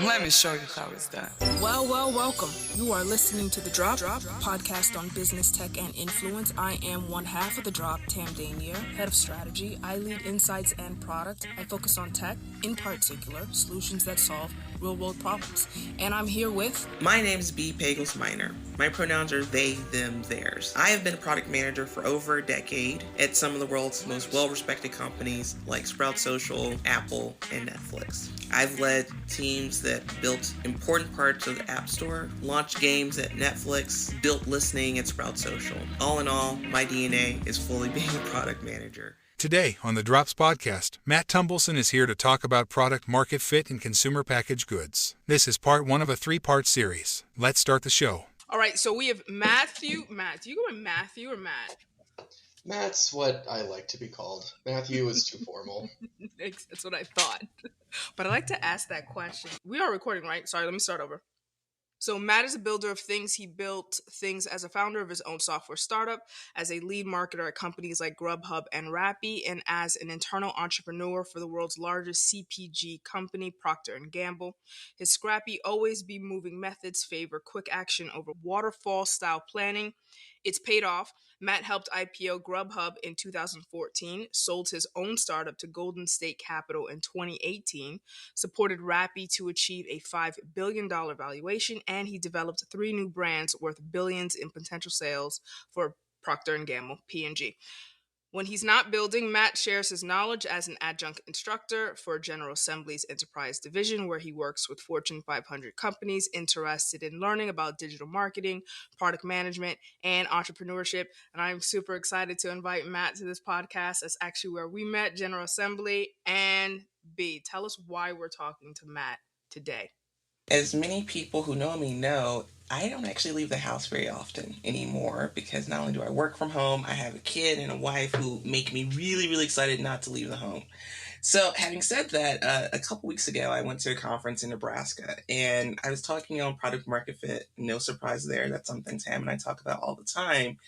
Let me show you how it's done. Welcome. You are listening to The Drop, podcast on business, tech, and influence. I am one half of The Drop, Tam Danier, head of strategy. I lead insights and product. I focus on tech, in particular, solutions that solve real-world problems. And I'm here with... My name is B. Pagels Minor. My pronouns are they, them, theirs. I have been a product manager for over a decade at some of the world's most well-respected companies like Sprout Social, Apple, and Netflix. I've led teams that built important parts of the App Store, launched games at Netflix, built listening at Sprout Social. All in all, my DNA is fully being a product manager. Today on the Drops podcast, Matt Tumbleson is here to talk about product market fit in consumer packaged goods. This is part one of a three-part series. Let's start the show. All right, so we have Matthew. Matt, do you go by Matthew or Matt? Matt's what I like to be called. Matthew is too formal. That's what I thought. But I like to ask that question. We are recording, right? Sorry, let me start over. So Matt is a builder of things. He built things as a founder of his own software startup, as a lead marketer at companies like Grubhub and Rappi, and as an internal entrepreneur for the world's largest CPG company, Procter & Gamble. His scrappy, always be moving methods favor quick action over waterfall-style planning. It's paid off. Matt helped IPO Grubhub in 2014, sold his own startup to Golden State Capital in 2018, supported Rappi to achieve a $5 billion valuation, and he developed 3 new brands worth billions in potential sales for Procter & Gamble, P&G. When he's not building, Matt shares his knowledge as an adjunct instructor for General Assembly's Enterprise Division, where he works with Fortune 500 companies interested in learning about digital marketing, product management, and entrepreneurship. And I'm super excited to invite Matt to this podcast. That's actually where we met, General Assembly. And B, tell us why we're talking to Matt today. As many people who know me know, I don't actually leave the house very often anymore because not only do I work from home, I have a kid and a wife who make me really, really excited not to leave the home. So having said that, a couple weeks ago, I went to a conference in Nebraska and I was talking on product market fit. No surprise there. That's something Tam and I talk about all the time.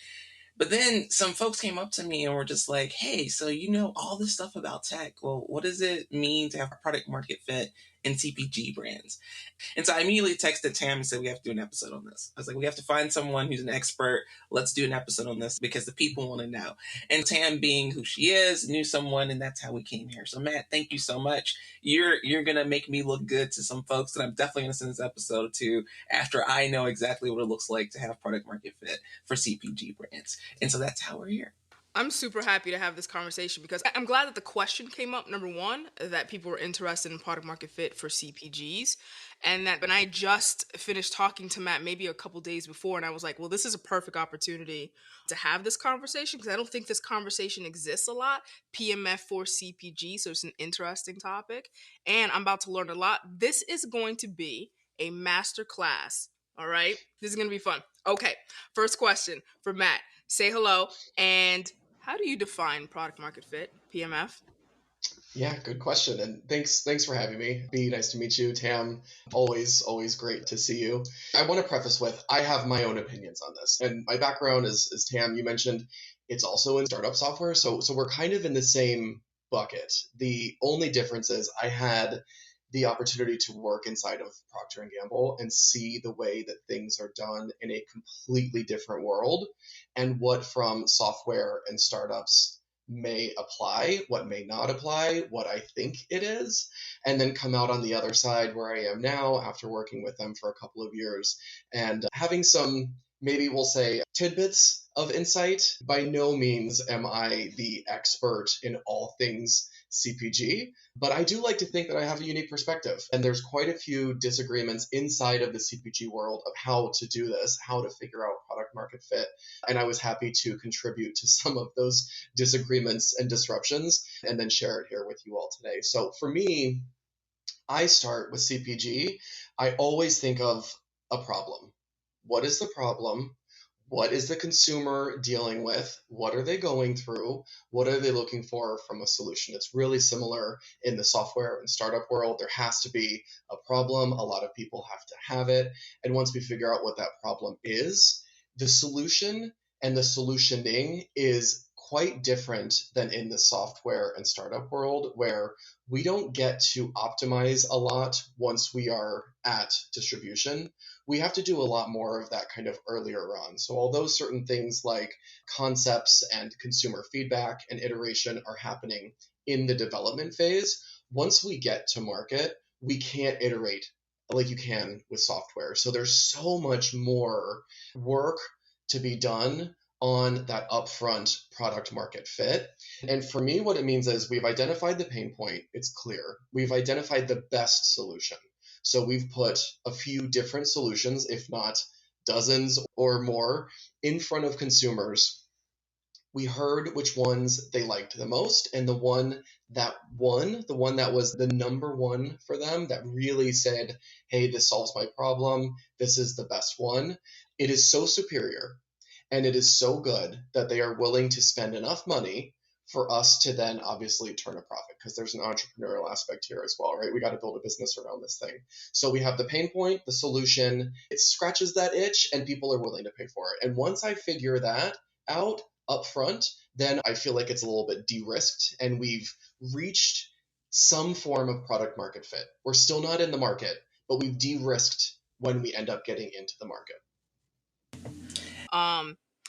But then some folks came up to me and were just like, hey, so you know all this stuff about tech. Well, what does it mean to have a product market fit in CPG brands? And so I immediately texted Tam and said, we have to do an episode on this. I was like, we have to find someone who's an expert. Let's do an episode on this because the people want to know. And Tam, being who she is, knew someone, and that's how we came here. So Matt, thank you so much. You're going to make me look good to some folks that I'm definitely going to send this episode to after I know exactly what it looks like to have product market fit for CPG brands. And so that's how we're here. I'm super happy to have this conversation because I'm glad that the question came up, number one, that people were interested in product market fit for CPGs. And that when I just finished talking to Matt maybe a couple days before, and I was like, well, this is a perfect opportunity to have this conversation because I don't think this conversation exists a lot. PMF for CPG, so it's an interesting topic. And I'm about to learn a lot. This is going to be a master class, all right? This is going to be fun. Okay, first question for Matt. Say hello, and how do you define product market fit, PMF? Yeah, good question. And thanks for having me. B, nice to meet you. Tam, always great to see you. I want to preface with, I have my own opinions on this. And my background is Tam, you mentioned it's also in startup software. So we're kind of in the same bucket. The only difference is I had the opportunity to work inside of Procter & Gamble and see the way that things are done in a completely different world and what from software and startups may apply, what may not apply, what I think it is, and then come out on the other side where I am now after working with them for a couple of years and having some, maybe we'll say, tidbits of insight. By no means am I the expert in all things CPG, but I do like to think that I have a unique perspective. And there's quite a few disagreements inside of the CPG world of how to do this, how to figure out product market fit. And I was happy to contribute to some of those disagreements and disruptions and then share it here with you all today. So for me, I start with CPG. I always think of a problem. What is the problem? What is the consumer dealing with? What are they going through? What are they looking for from a solution? It's really similar in the software and startup world. There has to be a problem. A lot of people have to have it. And once we figure out what that problem is, the solution and the solutioning is quite different than in the software and startup world, where we don't get to optimize a lot once we are at distribution. We have to do a lot more of that kind of earlier on. So although certain things like concepts and consumer feedback and iteration are happening in the development phase, once we get to market, we can't iterate like you can with software. So there's so much more work to be done on that upfront product market fit. And for me, what it means is we've identified the pain point, it's clear. We've identified the best solution. So we've put a few different solutions, if not dozens or more, in front of consumers. We heard which ones they liked the most, and the one that won, the one that was the number one for them, that really said, hey, this solves my problem, this is the best one. It is so superior and it is so good that they are willing to spend enough money for us to then obviously turn a profit, because there's an entrepreneurial aspect here as well, right? We got to build a business around this thing. So we have the pain point, the solution, it scratches that itch and people are willing to pay for it. And once I figure that out up front, then I feel like it's a little bit de-risked and we've reached some form of product market fit. We're still not in the market, but we've de-risked when we end up getting into the market.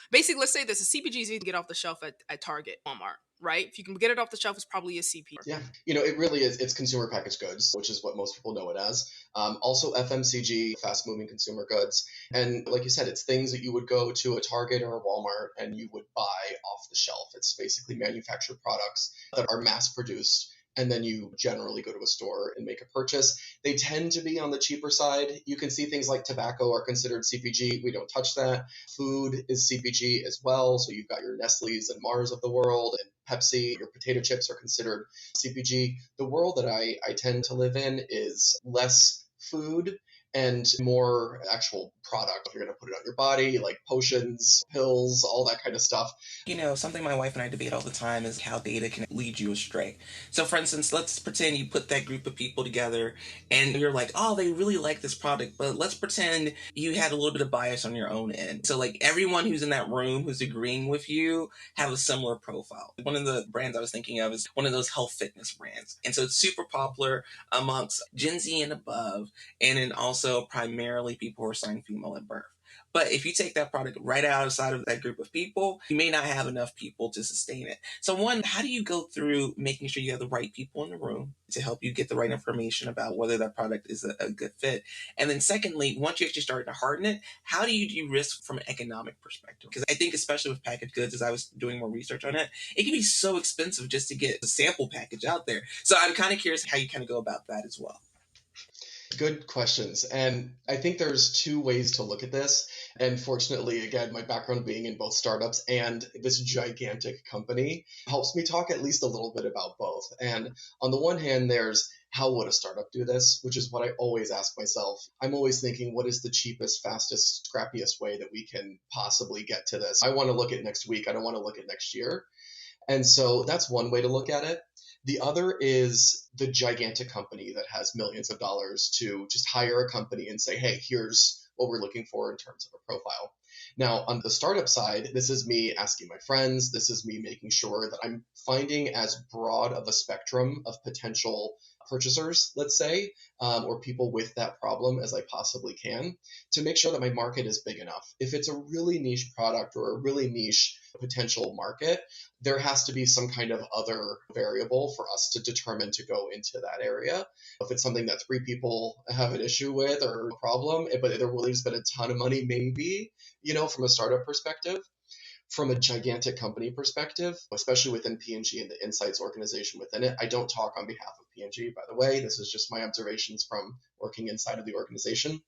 Basically, let's say this: a CPGs you can get off the shelf at Target, Walmart, right? If you can get it off the shelf, it's probably a CPG. Yeah, it really is. It's consumer packaged goods, which is what most people know it as. Also FMCG, fast moving consumer goods. And like you said, it's things that you would go to a Target or a Walmart and you would buy off the shelf. It's basically manufactured products that are mass produced. And then you generally go to a store and make a purchase. They tend to be on the cheaper side. You can see things like tobacco are considered CPG. We don't touch that. Food is CPG as well. So you've got your Nestle's and Mars of the world, and Pepsi. Your potato chips are considered CPG. The world that I tend to live in is less food and more actual product. If you're going to put it on your body, like potions, pills, all that kind of stuff. Something my wife and I debate all the time is how data can lead you astray. So for instance, let's pretend you put that group of people together and you're like, oh, they really like this product, but let's pretend you had a little bit of bias on your own end. So like everyone who's in that room who's agreeing with you have a similar profile. One of the brands I was thinking of is one of those health fitness brands. And so it's super popular amongst Gen Z and above, and then also primarily people who are assigned female at birth. But if you take that product right outside of that group of people, you may not have enough people to sustain it. So one, how do you go through making sure you have the right people in the room to help you get the right information about whether that product is a good fit? And then secondly, once you actually start to harden it, how do you de-risk from an economic perspective? Because I think especially with packaged goods, as I was doing more research on it, it can be so expensive just to get a sample package out there. So I'm kind of curious how you kind of go about that as well. Good questions. And I think there's two ways to look at this. And fortunately, again, my background being in both startups and this gigantic company helps me talk at least a little bit about both. And on the one hand, there's how would a startup do this, which is what I always ask myself. I'm always thinking, what is the cheapest, fastest, scrappiest way that we can possibly get to this? I want to look at next week. I don't want to look at next year. And so that's one way to look at it. The other is the gigantic company that has millions of dollars to just hire a company and say, hey, here's what we're looking for in terms of a profile. Now, on the startup side, this is me asking my friends. This is me making sure that I'm finding as broad of a spectrum of potential purchasers, let's say, or people with that problem as I possibly can, to make sure that my market is big enough. If it's a really niche product or a really niche potential market, there has to be some kind of other variable for us to determine to go into that area. If it's something that 3 people have an issue with or a problem, but they're willing to spend a ton of money, maybe, from a startup perspective. From a gigantic company perspective, especially within P&G and the insights organization within it, I don't talk on behalf of P&G, by the way. This is just my observations from working inside of the organization.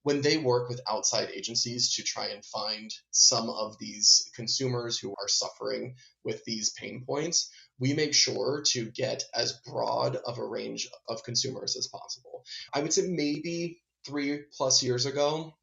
When they work with outside agencies to try and find some of these consumers who are suffering with these pain points, we make sure to get as broad of a range of consumers as possible. I would say maybe 3+ years ago,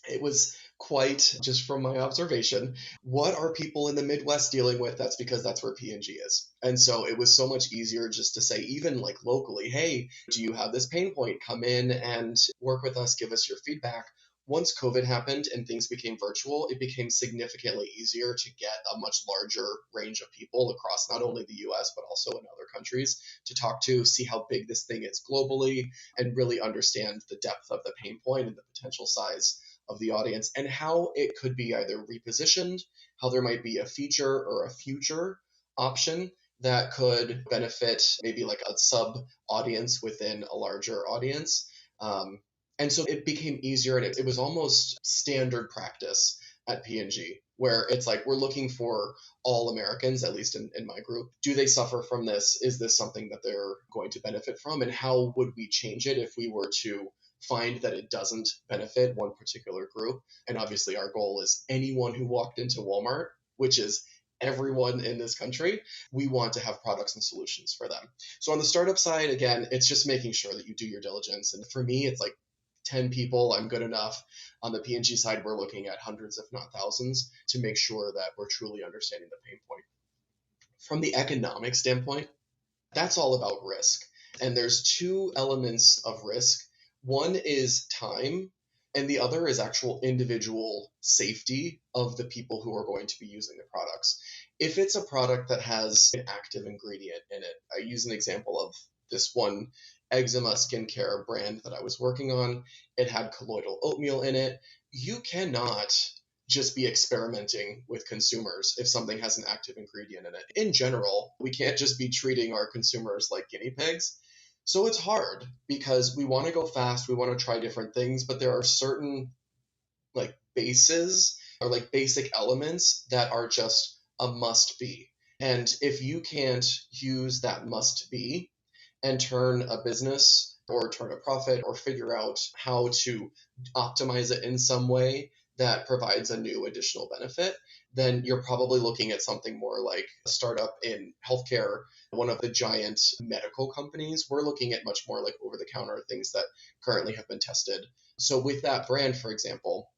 it was quite, just from my observation, what are people in the Midwest dealing with? That's because that's where P&G is. And so it was so much easier just to say, even like locally, hey, do you have this pain point? Come in and work with us, give us your feedback. once COVID happened and things became virtual, it became significantly easier to get a much larger range of people across not only the US, but also in other countries to talk to, see how big this thing is globally, and really understand the depth of the pain point and the potential size of the audience and how it could be either repositioned, how there might be a feature or a future option that could benefit maybe like a sub audience within a larger audience. And so it became easier, and it was almost standard practice at P&G, where it's like we're looking for all Americans, at least in my group. Do they suffer from this? Is this something that they're going to benefit from? And how would we change it if we were to find that it doesn't benefit one particular group? And obviously, our goal is anyone who walked into Walmart, which is everyone in this country, we want to have products and solutions for them. So on the startup side, again, it's just making sure that you do your diligence. And for me, it's like 10 people, I'm good enough. On the P&G side, we're looking at hundreds, if not thousands, to make sure that we're truly understanding the pain point. From the economic standpoint, that's all about risk. And there's two elements of risk. One is time, and the other is actual individual safety of the people who are going to be using the products. If it's a product that has an active ingredient in it, I use an example of this one eczema skincare brand that I was working on. It had colloidal oatmeal in it. You cannot just be experimenting with consumers if something has an active ingredient in it. In general, we can't just be treating our consumers like guinea pigs. So it's hard because we want to go fast, we want to try different things, but there are certain like bases or like basic elements that are just a must be. And if you can't use that must be and turn a business or turn a profit or figure out how to optimize it in some way that provides a new additional benefit, then you're probably looking at something more like a startup in healthcare, one of the giant medical companies. We're looking at much more like over the counter things that currently have been tested. So with that brand, for example,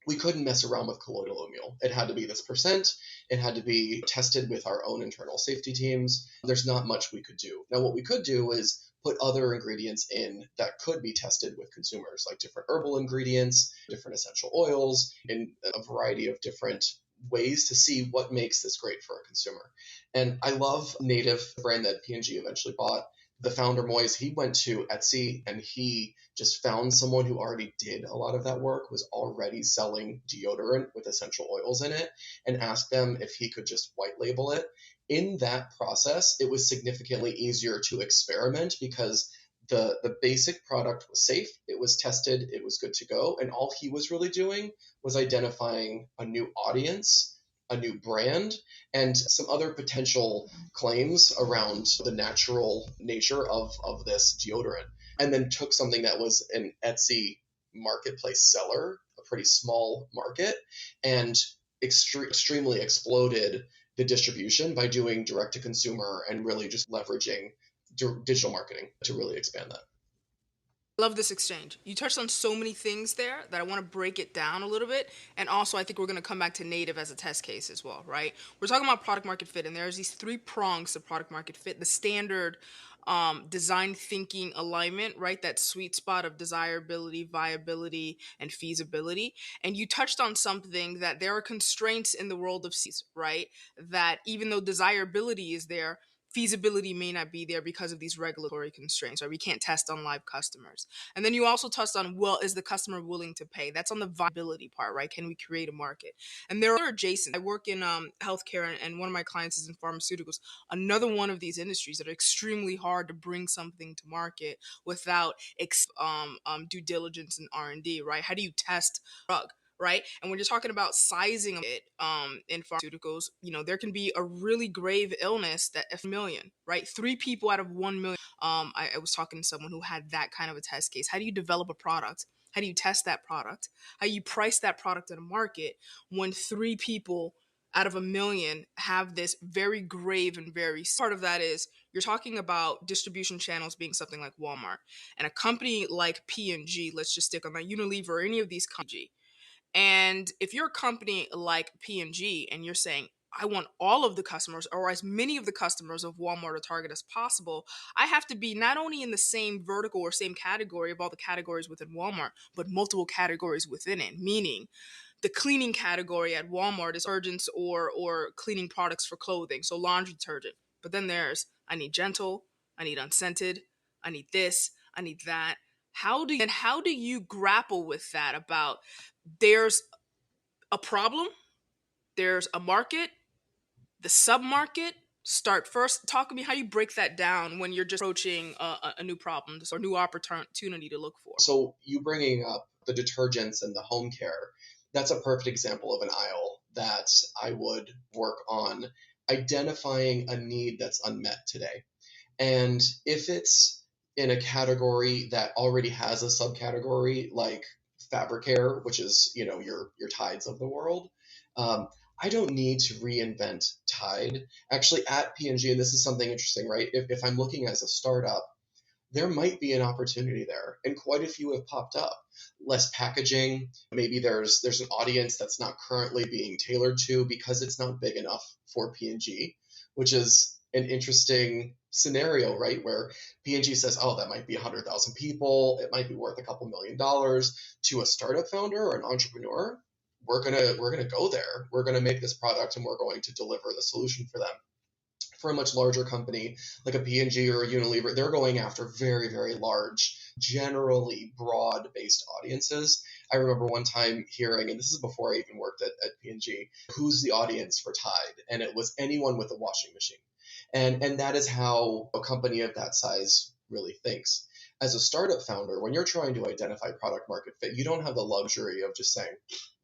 we couldn't mess around with colloidal oatmeal. It had to be this percent. It had to be tested with our own internal safety teams. There's not much we could do. Now, what we could do is put other ingredients in that could be tested with consumers, like different herbal ingredients, different essential oils, in a variety of different ways to see what makes this great for a consumer. And I love Native, the brand that P&G eventually bought. The founder, Moise, he went to Etsy and he just found someone who already did a lot of that work, was already selling deodorant with essential oils in it, and asked them if he could just white label it. In that process, it was significantly easier to experiment because the basic product was safe, it was tested, it was good to go, and all he was really doing was identifying a new audience, a new brand, and some other potential claims around the natural nature of this deodorant. And then took something that was an Etsy marketplace seller, a pretty small market, and extremely exploded the distribution by doing direct to consumer and really just leveraging digital marketing to really expand that. Love this exchange. You touched on so many things there that I want to break it down a little bit. And also, I think we're going to come back to native as a test case as well, right? We're talking about product market fit, and there's these three prongs to product market fit: the standard design thinking alignment, right? That sweet spot of desirability, viability, and feasibility. And you touched on something that there are constraints in the world of Cs, right? That even though desirability is there, feasibility may not be there because of these regulatory constraints, right? We can't test on live customers. And then you also touched on, well, is the customer willing to pay? That's on the viability part, right? Can we create a market? And there are adjacent. I work in healthcare, and one of my clients is in pharmaceuticals. Another one of these industries that are extremely hard to bring something to market without due diligence and R&D, right? How do you test a drug? Right. And when you're talking about sizing it in pharmaceuticals, there can be a really grave illness that a million, right? 3 people out of 1 million. I was talking to someone who had that kind of a test case. How do you develop a product? How do you test that product? How do you price that product in a market when 3 people out of 1 million have this very grave and very part of that is you're talking about distribution channels being something like Walmart and a company like P&G. Let's just stick on that. Unilever or any of these companies. And if you're a company like P&G and you're saying I want all of the customers, or as many of the customers of Walmart or Target as possible, I have to be not only in the same vertical or same category of all the categories within Walmart, but multiple categories within it. Meaning, the cleaning category at Walmart is detergents or cleaning products for clothing, so laundry detergent. But then there's I need gentle, I need unscented, I need this, I need that. How do you grapple with that about there's a problem, there's a market, the sub market? Start first. Talk to me how you break that down when you're just approaching a new problem or new opportunity to look for. So you bringing up the detergents and the home care, that's a perfect example of an aisle that I would work on identifying a need that's unmet today. And if it's in a category that already has a subcategory like fabric care, which is, your Tides of the world, um, I don't need to reinvent Tide. Actually, at P&G, and this is something interesting, right? If I'm looking as a startup, there might be an opportunity there, and quite a few have popped up. Less packaging, maybe there's an audience that's not currently being tailored to because it's not big enough for P&G, which is an interesting scenario, right? Where P&G says, "Oh, that might be 100,000 people. It might be worth a couple $1,000,000 to a startup founder or an entrepreneur." We're gonna go there. We're gonna make this product, and we're going to deliver the solution for them. For a much larger company like a P&G or a Unilever, they're going after very, very large, generally broad-based audiences. I remember one time hearing, and this is before I even worked at P&G, who's the audience for Tide? And it was anyone with a washing machine. And that is how a company of that size really thinks. As a startup founder, when you're trying to identify product market fit, you don't have the luxury of just saying,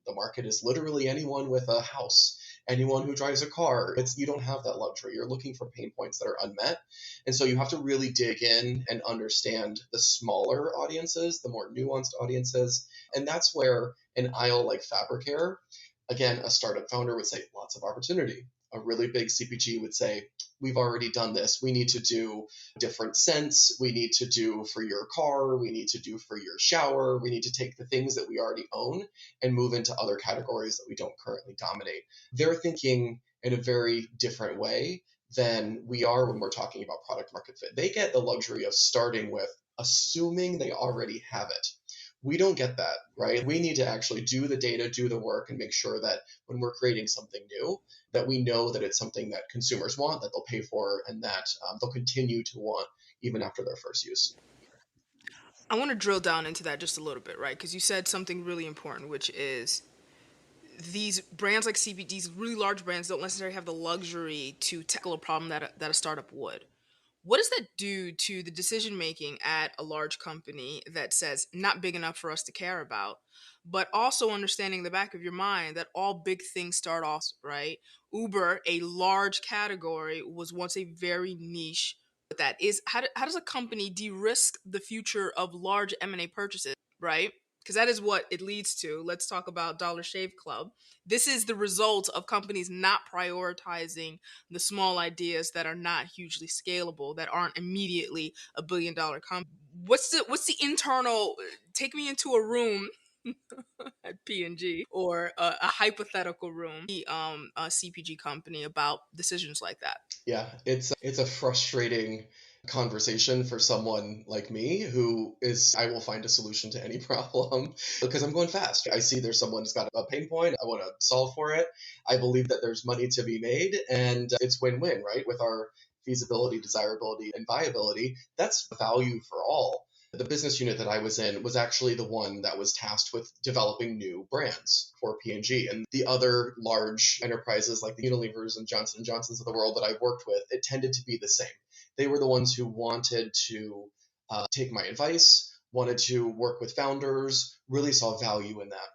the market is literally anyone with a house, anyone who drives a car. You don't have that luxury. You're looking for pain points that are unmet. And so you have to really dig in and understand the smaller audiences, the more nuanced audiences. And that's where an aisle like fabric care, again, a startup founder would say lots of opportunity. A really big CPG would say, we've already done this. We need to do different scents. We need to do for your car. We need to do for your shower. We need to take the things that we already own and move into other categories that we don't currently dominate. They're thinking in a very different way than we are when we're talking about product market fit. They get the luxury of starting with assuming they already have it. We don't get that, right? We need to actually do the data, do the work, and make sure that when we're creating something new, that we know that it's something that consumers want, that they'll pay for, and that they'll continue to want even after their first use. I want to drill down into that just a little bit, right? Because you said something really important, which is these brands like CPGs, really large brands, don't necessarily have the luxury to tackle a problem that a startup would. What does that do to the decision making at a large company that says not big enough for us to care about, but also understanding in the back of your mind that all big things start off, right? Uber, a large category, was once a very niche. But that is how does a company de-risk the future of large M&A purchases, right? Because that is what it leads to. Let's talk about Dollar Shave Club. This is the result of companies not prioritizing the small ideas that are not hugely scalable, that aren't immediately $1 billion company. What's the internal? Take me into a room at P&G or a hypothetical room, a CPG company about decisions like that. Yeah, it's a frustrating conversation for someone like me who is I will find a solution to any problem because I'm going fast. I see there's someone who's got a pain point, I want to solve for it. I believe that there's money to be made, and it's win-win, right? With our feasibility, desirability, and viability, that's value for all. The business unit that I was in was actually the one that was tasked with developing new brands for P&G. And the other large enterprises like the Unilevers and Johnson & Johnsons of the world that I've worked with, it tended to be the same. They were the ones who wanted to take my advice, wanted to work with founders, really saw value in that.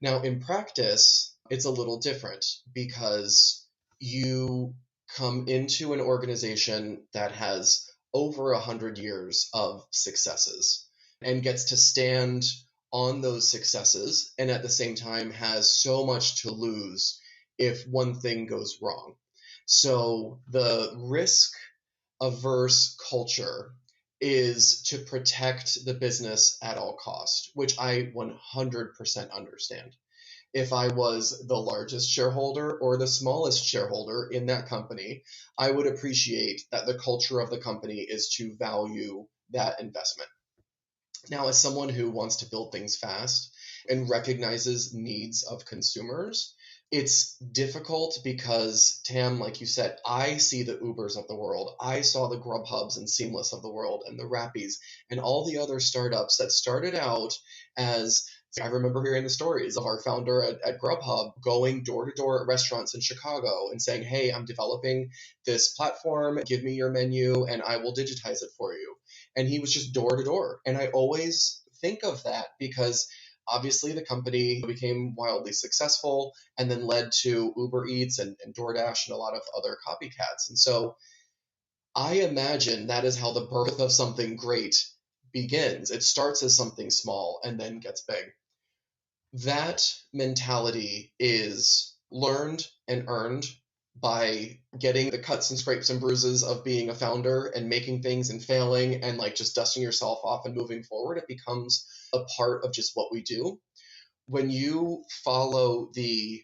Now, in practice, it's a little different because you come into an organization that has over 100 years of successes and gets to stand on those successes and at the same time has so much to lose if one thing goes wrong. So the risk averse culture is to protect the business at all cost, which I 100% understand. if I was the largest shareholder or the smallest shareholder in that company, I would appreciate that the culture of the company is to value that investment. Now, as someone who wants to build things fast and recognizes needs of consumers, it's difficult because, Tam, like you said, I see the Ubers of the world. I saw the Grubhubs and Seamless of the world and the Rappies and all the other startups that started out as, I remember hearing the stories of our founder at Grubhub going door to door at restaurants in Chicago and saying, hey, I'm developing this platform. Give me your menu and I will digitize it for you. And he was just door to door. And I always think of that because obviously the company became wildly successful and then led to Uber Eats and DoorDash and a lot of other copycats. And so I imagine that is how the birth of something great begins. It starts as something small and then gets big. That mentality is learned and earned by getting the cuts and scrapes and bruises of being a founder and making things and failing and like just dusting yourself off and moving forward. It becomes a part of just what we do. When you follow the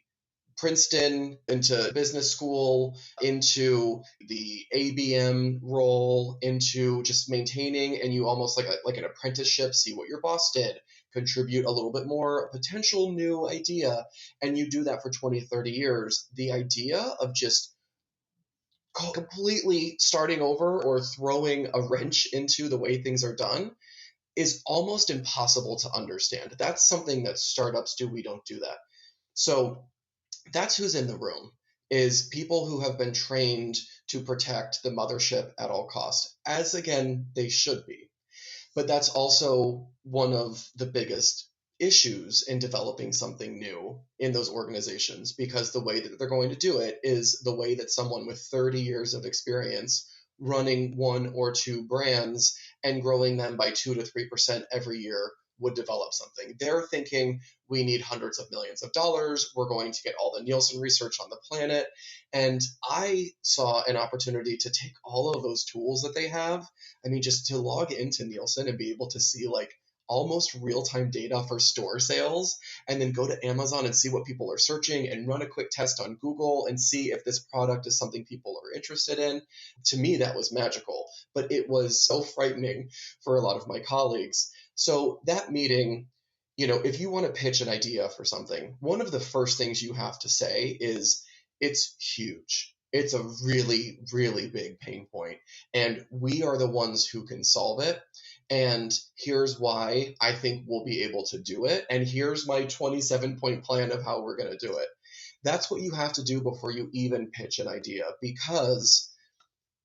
Princeton into business school, into the ABM role, into just maintaining, and you almost like an apprenticeship, see what your boss did, contribute a little bit more, potential new idea, and you do that for 20, 30 years. The idea of just completely starting over or throwing a wrench into the way things are done is almost impossible to understand. That's something that startups do. We don't do that. So that's who's in the room, is people who have been trained to protect the mothership at all costs, as again they should be. But that's also one of the biggest issues in developing something new in those organizations, because the way that they're going to do it is the way that someone with 30 years of experience running one or two brands and growing them by 2 to 3% every year would develop something. They're thinking, we need hundreds of millions of dollars. We're going to get all the Nielsen research on the planet. And I saw an opportunity to take all of those tools that they have. I mean, just to log into Nielsen and be able to see like almost real-time data for store sales, and then go to Amazon and see what people are searching and run a quick test on Google and see if this product is something people are interested in. To me, that was magical, but it was so frightening for a lot of my colleagues. So that meeting, if you want to pitch an idea for something, one of the first things you have to say is, it's huge. It's a really, really big pain point, and we are the ones who can solve it. And here's why I think we'll be able to do it. And here's my 27-point plan of how we're going to do it. That's what you have to do before you even pitch an idea, because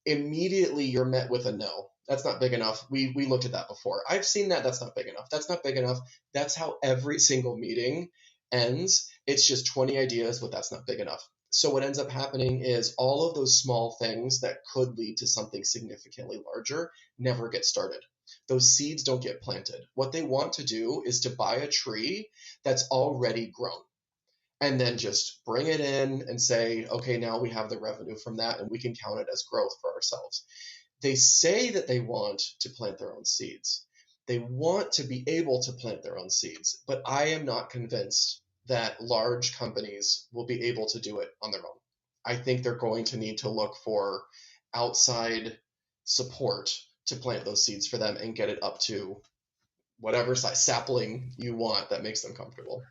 immediately you're met with a no. That's not big enough. We looked at that before. I've seen that. That's not big enough. That's not big enough. That's how every single meeting ends. It's just 20 ideas, but that's not big enough. So what ends up happening is all of those small things that could lead to something significantly larger never get started. Those seeds don't get planted. What they want to do is to buy a tree that's already grown and then just bring it in and say, okay, now we have the revenue from that and we can count it as growth for ourselves. They say that they want to plant their own seeds. They want to be able to plant their own seeds, but I am not convinced that large companies will be able to do it on their own. I think they're going to need to look for outside support to plant those seeds for them and get it up to whatever size sapling you want that makes them comfortable.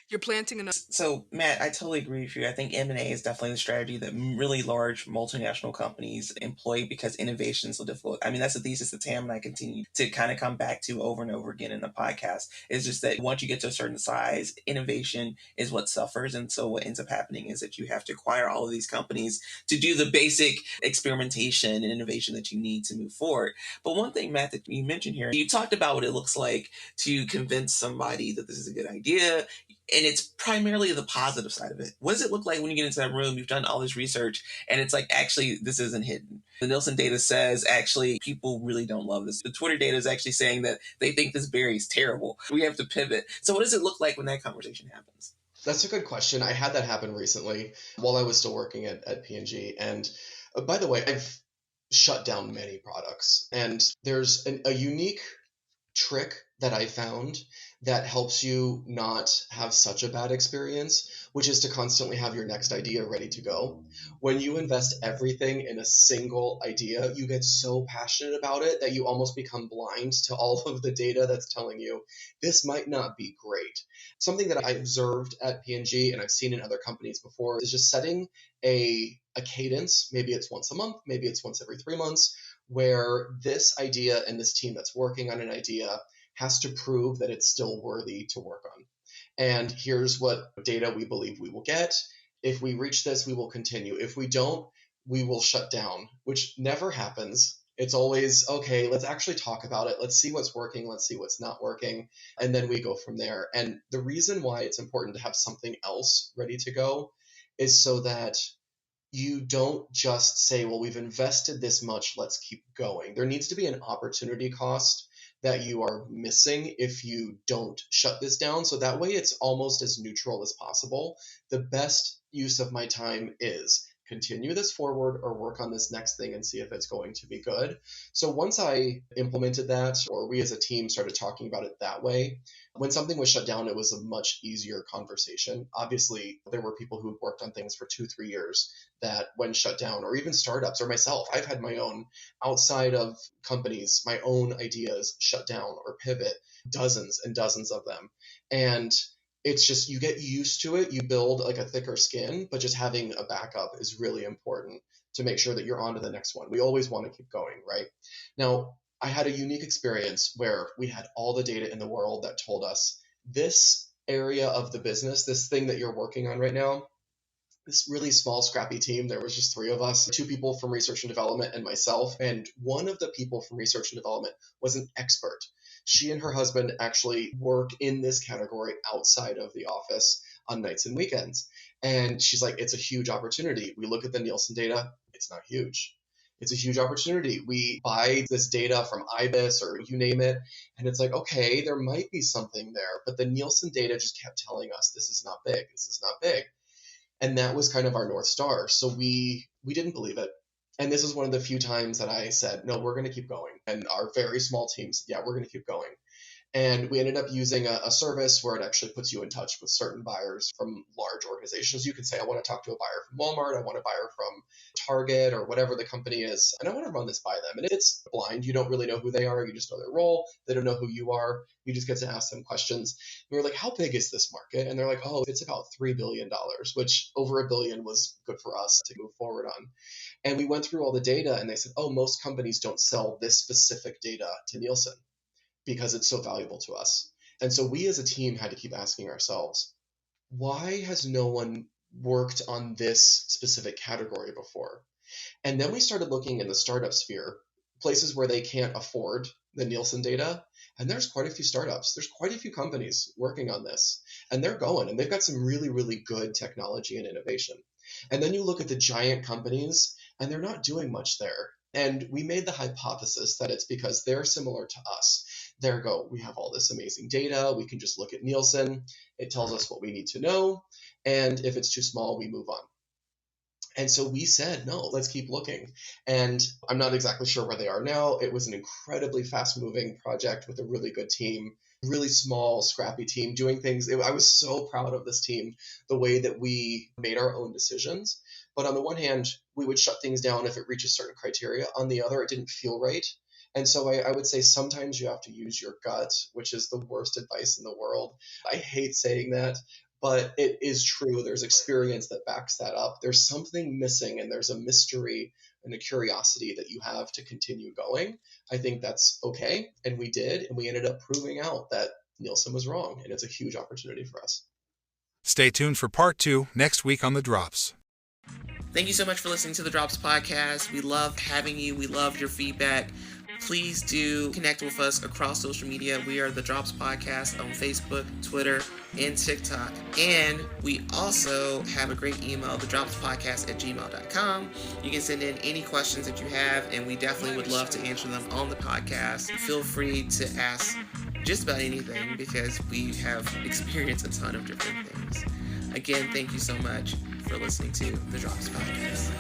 You're planting enough. So, Matt, I totally agree with you. I think M&A is definitely the strategy that really large multinational companies employ because innovation is so difficult. I mean, that's the thesis that Tam and I continue to kind of come back to over and over again in the podcast. It's just that once you get to a certain size, innovation is what suffers. And so what ends up happening is that you have to acquire all of these companies to do the basic experimentation and innovation that you need to move forward. But one thing, Matt, that you mentioned here, you talked about what it looks like to convince somebody that this is a good idea. And it's primarily the positive side of it. What does it look like when you get into that room? You've done all this research, and it's like, actually, this isn't hidden. The Nielsen data says, actually, people really don't love this. The Twitter data is actually saying that they think this berry is terrible. We have to pivot. So what does it look like when that conversation happens? That's a good question. I had that happen recently while I was still working at P&G. And by the way, I've shut down many products. And there's a unique trick that I found that helps you not have such a bad experience, which is to constantly have your next idea ready to go. When you invest everything in a single idea, you get so passionate about it that you almost become blind to all of the data that's telling you this might not be great. Something that I observed at P&G and I've seen in other companies before is just setting a cadence. Maybe it's once a month, maybe it's once every 3 months, where this idea and this team that's working on an idea has to prove that it's still worthy to work on. And here's what data we believe we will get. If we reach this, we will continue. If we don't, we will shut down, which never happens. It's always, okay, let's actually talk about it. Let's see what's working. Let's see what's not working. And then we go from there. And the reason why it's important to have something else ready to go is so that you don't just say, well, we've invested this much, let's keep going. There needs to be an opportunity cost that you are missing if you don't shut this down. So that way it's almost as neutral as possible. The best use of my time is continue this forward or work on this next thing and see if it's going to be good. So once I implemented that, or we as a team started talking about it that way, when something was shut down, it was a much easier conversation. Obviously, there were people who worked on things for 2-3 years that when shut down, or even startups, or myself, I've had my own outside of companies, my own ideas shut down or pivot, dozens and dozens of them. And it's just, you get used to it, you build like a thicker skin, but just having a backup is really important to make sure that you're on to the next one. We always want to keep going, right? Now, I had a unique experience where we had all the data in the world that told us this area of the business, this thing that you're working on right now, this really small, scrappy team. There was just 3 of us, 2 people from research and development and myself. And one of the people from research and development was an expert. She and her husband actually work in this category outside of the office on nights and weekends. And she's like, it's a huge opportunity. We look at the Nielsen data. It's not huge. It's a huge opportunity. We buy this data from IBIS or you name it. And it's like, okay, there might be something there. But the Nielsen data just kept telling us this is not big. This is not big. And that was kind of our North Star. So we didn't believe it. And this is one of the few times that I said, no, we're going to keep going. And our very small teams, yeah, we're going to keep going. And we ended up using a service where it actually puts you in touch with certain buyers from large organizations. You can say, I want to talk to a buyer from Walmart. I want a buyer from Target or whatever the company is. And I want to run this by them. And it's blind. You don't really know who they are. You just know their role. They don't know who you are. You just get to ask them questions. And we're like, how big is this market? And they're like, oh, it's about $3 billion, which over $1 billion was good for us to move forward on. And we went through all the data and they said, oh, most companies don't sell this specific data to Nielsen because it's so valuable to us. And so we as a team had to keep asking ourselves, why has no one worked on this specific category before? And then we started looking in the startup sphere, places where they can't afford the Nielsen data. And there's quite a few startups. There's quite a few companies working on this. And they're going, and they've got some really, really good technology and innovation. And then you look at the giant companies, and they're not doing much there. And we made the hypothesis that it's because they're similar to us. We have all this amazing data. We can just look at Nielsen. It tells us what we need to know. And if it's too small, we move on. And so we said, no, let's keep looking. And I'm not exactly sure where they are now. It was an incredibly fast-moving project with a really good team, really small, scrappy team doing things. I was so proud of this team, the way that we made our own decisions. But on the one hand, we would shut things down if it reaches certain criteria. On the other, it didn't feel right. And so I would say sometimes you have to use your gut, which is the worst advice in the world. I hate saying that, but it is true. There's experience that backs that up. There's something missing, and there's a mystery and a curiosity that you have to continue going. I think that's okay. And we did, and we ended up proving out that Nielsen was wrong, and it's a huge opportunity for us. Stay tuned for part 2 next week on The Drops. Thank you so much for listening to the Drops podcast. We love having you. We love your feedback. Please do connect with us across social media. We are the Drops Podcast on Facebook, Twitter, and TikTok. And we also have a great email, thedropspodcast@gmail.com. You can send in any questions that you have, and we definitely would love to answer them on the podcast. Feel free to ask just about anything because we have experienced a ton of different things. Again, thank you so much for listening to the Drops Podcast.